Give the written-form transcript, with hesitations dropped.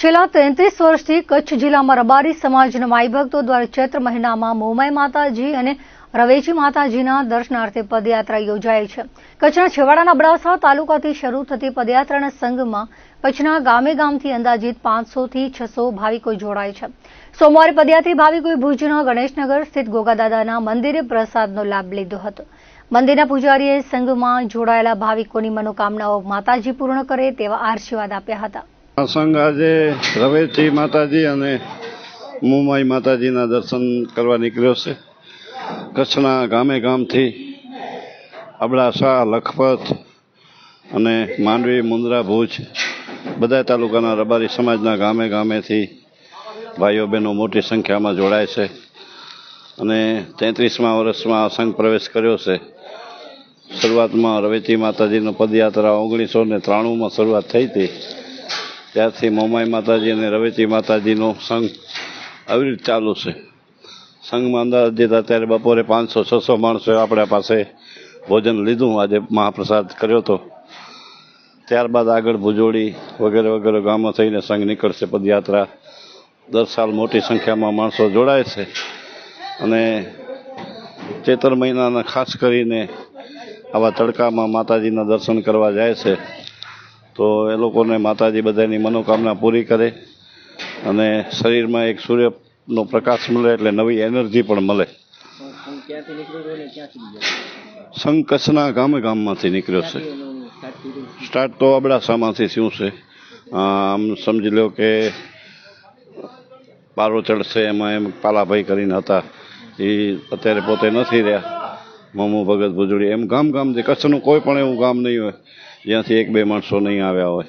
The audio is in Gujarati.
છેલ્લા 33 વર્ષથી કચ્છ જિલ્લામાં રબારી સમાજના માઈ ભક્તો દ્વારા ચૈત્ર મહિનામાં મોમાઈ માતાજી અને રવેચી માતાજીના દર્શનાર્થે પદયાત્રા યોજાય છે. કચ્છના છેવાડાના અબડાસા તાલુકાથી શરૂ થતી પદયાત્રાના સંઘમાં કચ્છના ગામે ગામથી અંદાજિત 500 થી 600 ભાવિકો જોડાય છે. સોમવારે પદયાત્રી ભાવિકોએ ભુજના ગણેશનગર સ્થિત ગોગાદાદાના મંદિરે પ્રસાદનો લાભ લીધો હતો. મંદિરના પૂજારીએ સંઘમાં જોડાયેલા ભાવિકોની મનોકામનાઓ માતાજી પૂર્ણ કરે તેવા આશીર્વાદ આપ્યા હતા. આ સંઘ આજે રવેચી માતાજી અને મોમાઈ માતાજીના દર્શન કરવા નીકળ્યો છે. કચ્છના ગામે ગામથી અબડાસા, લખપત અને માંડવી, મુન્દ્રા, ભુજ બધા તાલુકાના રબારી સમાજના ગામે ગામેથી ભાઈઓ બહેનો મોટી સંખ્યામાં જોડાય છે અને 33મા વર્ષમાં સંઘ પ્રવેશ કર્યો છે. શરૂઆતમાં રવેચી માતાજીનો પદયાત્રા 1993માં શરૂઆત થઈ હતી. ત્યારથી મોમાઈ માતાજી અને રવેચી માતાજીનો સંઘ આવી રીતે ચાલુ છે. સંઘમાં અંદાજિત અત્યારે બપોરે 500-600 માણસોએ આપણા પાસે ભોજન લીધું. આજે મહાપ્રસાદ કર્યો હતો. ત્યારબાદ આગળ ભુજોડી વગેરે વગેરે ગામો થઈને સંઘ નીકળશે પદયાત્રા. દર સાલ મોટી સંખ્યામાં માણસો જોડાય છે અને ચૈત્ર મહિનાના ખાસ કરીને આવા તડકામાં માતાજીના દર્શન કરવા જાય છે. તો એ લોકોને માતાજી બધાની મનોકામના પૂરી કરે અને શરીરમાં એક સૂર્યનો પ્રકાશ મળે એટલે નવી એનર્જી પણ મળે. સંઘ કચ્છના ગામે ગામમાંથી નીકળ્યો છે. સ્ટાર્ટ તો અબડાસામાંથી થયું છે. આમ સમજી લો કે પારો ચડશે એમાં એમ પાલાભાઈ કરીને હતા, એ અત્યારે પોતે નથી રહ્યા. મોમુ ભગત, ભુજોડી એમ ગામ ગામથી કચ્છનું કોઈ પણ એવું ગામ નહીં હોય જ્યાંથી 1-2 માણસો નહીં આવ્યા હોય.